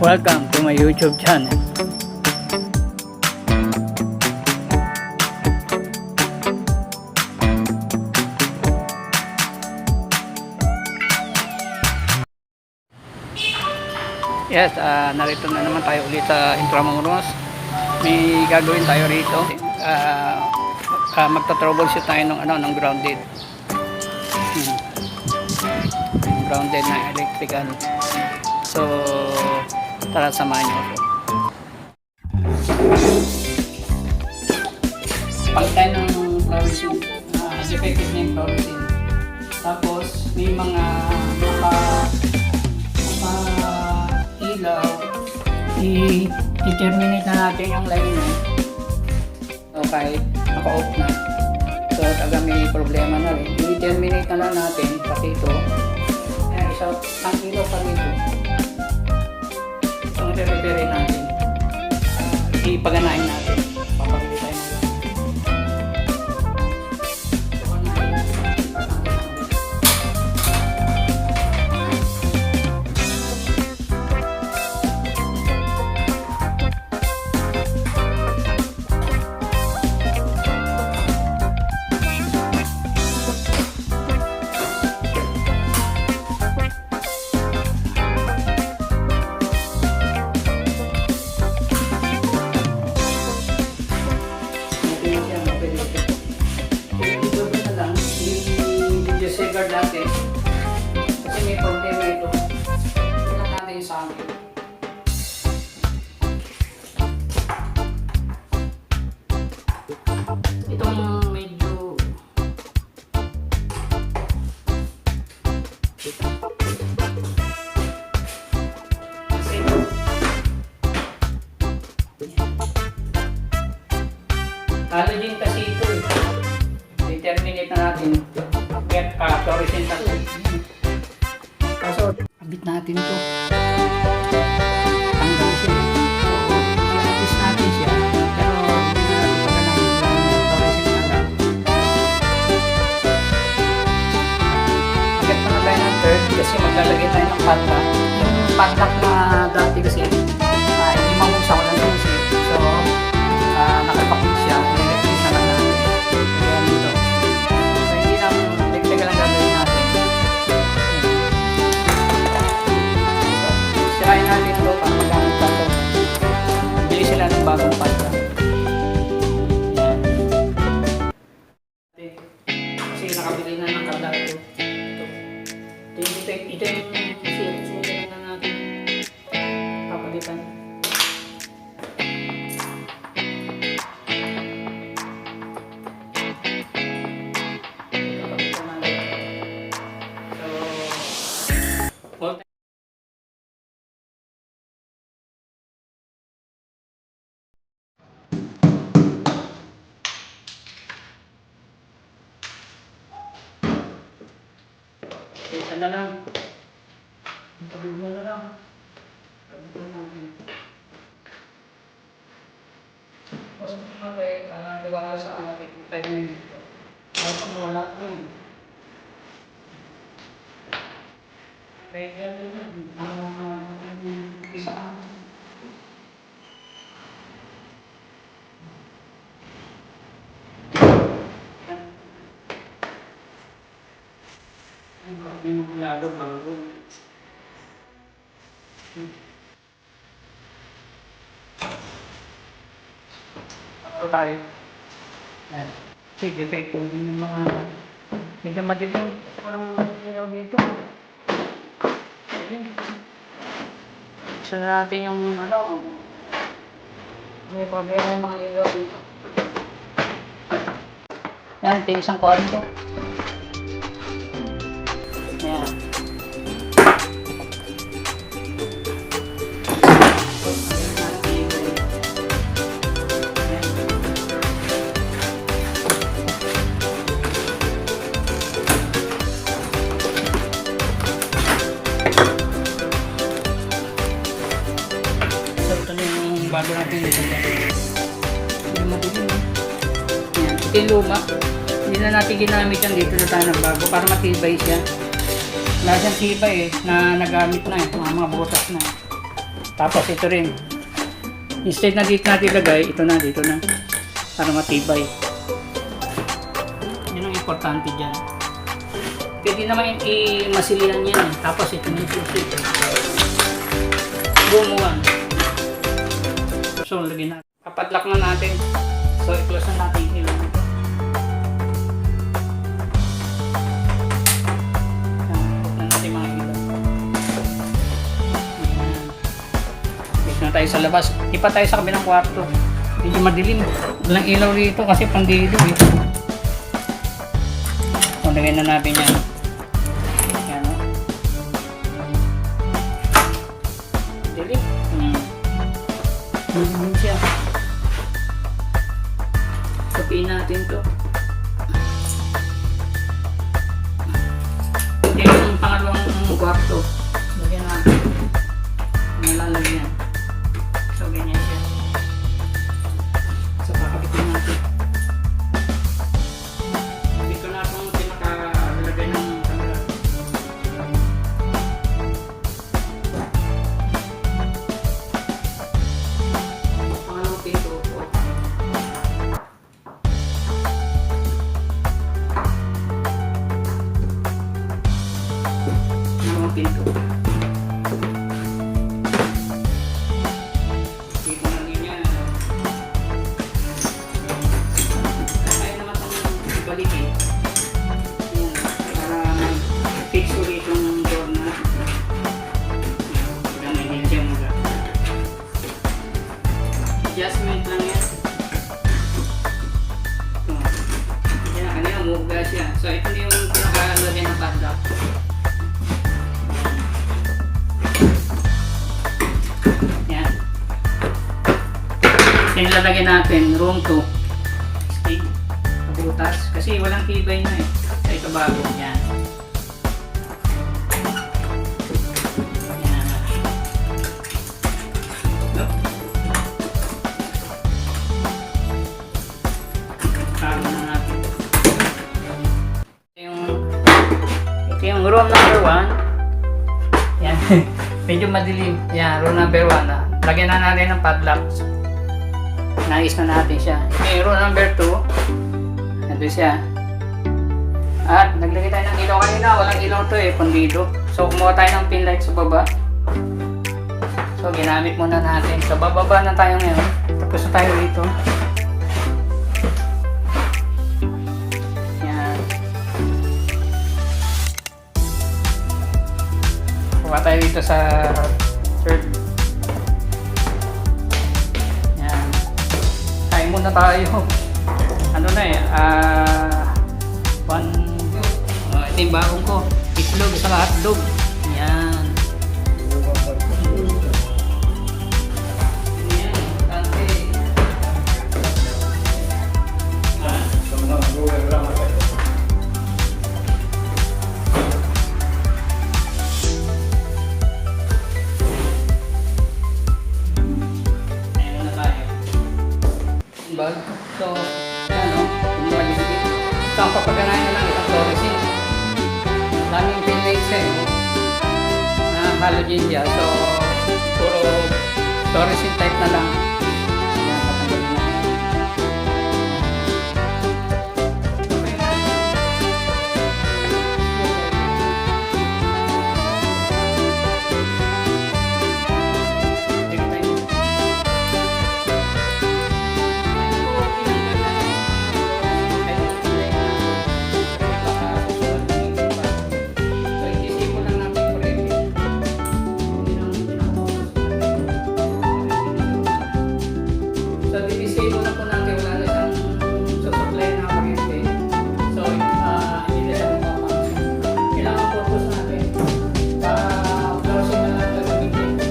Welcome to my YouTube channel. Yes, narito na naman tayo ulit sa Intramuros. May gagawin tayo rito. Magta-troubleshoot tayo ng grounded. Grounded na electrical. So, tara samahan niyo ako. Pagtay ng fluorescent, defective na yung fluorescent. Tapos, may mga ilaw, i-terminate na natin yung line na. Okay, naka-off na. So, taga may problema na rin. I-terminate na lang natin kasi ito. Ayan, ang ilaw pa rito. Itong i-repair natin. Ipaganain natin. Papagili tayo ng disregard natin kasi may problema ito. Tingnan natin yung sa akin. Itong medyo kasi halogen kasi ito eh. I-terminate na natin. Fluorescent na ito. Kaso, abit natin ito. Tanggal siya. I-abis natin siya. Pero, hindi na natin pagkanayin ng fluorescent na lang. Agad pa na tayo ng third kasi maglalagay tayo ng padlock. Yung padlock na dati kasi, hindi mamusa ko ng susi. So, nakapakit siya. Nilagay na lang natin. Kaya dito. So, hindi lang electrical ang gagawin natin. Sirain natin ito para magamit pa ito. Bili sila ng bagong padlock. Yan. Kasi nakabili na ng padlock ito. Ito yung sila na natin papalitan. Isa na lang. Tabi mo na lang. Tabi mo na lang. Mas okay, nagawa sa akin. Tayo yun. Mas wala ko yun. Kaya yan isa. May maglalo bago. Ito tayo. Yan. Sige, ito yung mga medyo madilim. Parang ilaw dito. Gusto natin yung may problema yung mga ilaw dito. Yan, ito yung isang kwarto. Ayan. So, ito na yung bago natin ito. Hindi madilim. Ayan. Ito yung luma. Hindi na natin ginamit yan. Dito na tayo ng bago para matibay siya. Wala siyang tibay na nagamit na mga butas na. Tapos ito rin. Instead na dito natin ilagay, ito na, dito na. Para matibay. Yun ang importante dyan. Pwede naman i-masilihan yan. Tapos ito yung susi. Bumuan. So, lagyan natin. Kapadlock na natin. So, i-close na natin yung ilaw. Huwag na natin mga ilaw. Dito na tayo sa labas. Di pa tayo sa kabilang kwarto. Hindi madilim. Walang ilaw dito kasi pandilo eh. So, lagyan na natin yan. Yan o. Dilim. Dilim siya. Sapiin natin to. Ito yung pangalawang kwarto. Lagyan natin. Nalalagyan. So, ganyan siya. So, kakapitin natin. Dito na itong pinakalagay ng camera. Pangalawang pinto po. Pangalawang pinto. Dito na rin yan. Kaya naman itong balikin. Yan. Para fix ulit yung door na. Ganyan din siya mga. Adjustment lang yan. Yan, kanina umuuga siya. So ito na yung pinakalagyan ng padlock. Yan. Nilalagyan natin room 2. Stig. Butas. Kasi walang tibay na eh. So ito bago. Yan. Yan. Look. Tama na natin. Ito yung room number 1. Yan. Medyo madilim. Yan. Room number 1 na. Lagyan na natin ng padlock. Nais na natin siya. Ito yung room number 2. Nandun siya. At naglagay tayo ng ilaw kanina. Walang ilaw to eh. Pundido. So kumuha tayo ng pin light sa baba. So ginamit muna natin. So bababa na tayo ngayon. Tapos na tayo dito. Yan. Kuha tayo dito sa third. Yan. Kain muna tayo. Ano na eh. Ito yung bagong ko. Itlog sa hotdog. Yan. Yan. Tante. Ayun na tayo. Bag. So, yan o. Yung maliit. So, ang papaganahin na lang itong fluorescent. Daming pin lights eh. Na halogen siya. So, puro fluorescent type na lang. Yan, tatanggalin na.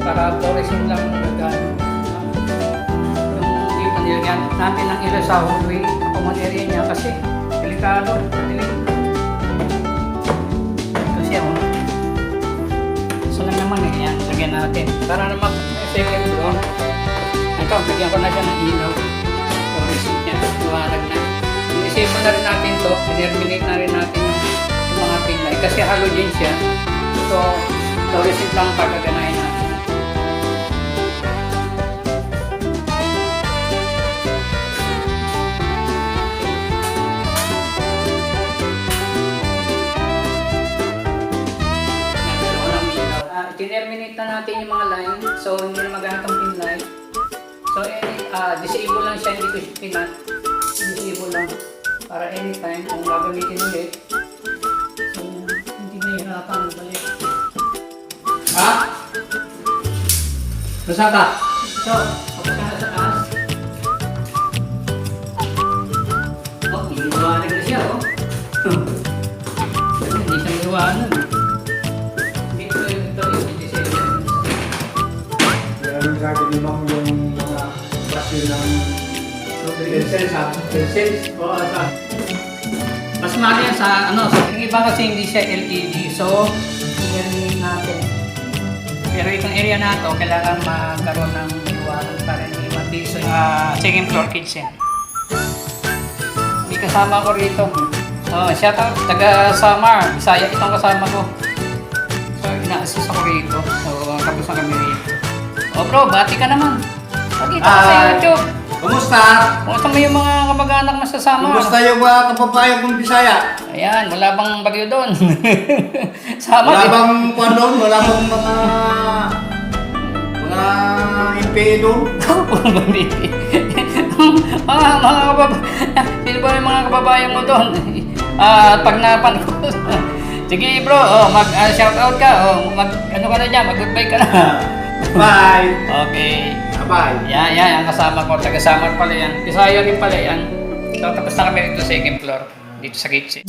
Para fluorescent lang nagano. Yung hindi pa nilagyan natin ng ilaw sa hallway, common area niya kasi delikado. Kasi ako, isa lang naman eh, yan, lagyan natin. Para naman mag-effect doon. Ito, lagyan ko na siya ng ilaw. Fluorescent niya, luwarag na. I-save na rin natin to, i-terminate na rin natin yung mga pin light. Kasi halogen siya. So, fluorescent lang pagkaganahin natin. tinerminate na natin yung mga line. So, hindi na magamit ang pin light. So, disable lang siya, hindi ko siya pinat. Disable lang. Para anytime kung gagamitin ulit. So, hindi nahihirapan balik. Ha? Basta ka? So, kapag ka na sa taas. Oh, iniwanan na siya, oh. Hindi siya iniwanan. Dito yung disable. Meron sa akin naman yung mga klase ng essence ha? Essence? Oo, ito. Mas mahal yan sa ano, yung iba kasi hindi siya LED, so i-eliminate natin. Pero itong area na to, kailangan magkaroon ng liwanag para hindi matiso yung second floor kitchen. May kasama ko rito. Oh, shout out, taga Samar, Bisaya itong kasama ko. So, ina-assist ako rito. So, tapos na kami rito. Oh bro, bati ka naman. Pagkita ka sa YouTube. Kumusta? Kumusta mo yung mga kamag-anak mo sa Samar? Kumusta yung mga kapabayan kong Bisaya? Ayan, wala bang bagyo doon? Samar. Wala bang kwan doon? Wala bang mga MPA doon? mga kababayan. Sino ba yung mga kababayan mo doon? Pag napan ko. Sige bro, mag-shout out ka. Ano ka na dyan, mag-goodbye ka na. Bye! Okay. Bye! Yan, ang kasama ko. Taga-Samar pala yan. Bisaya rin pala yan. So, tapos na kami dito sa second floor. Dito sa kitchen.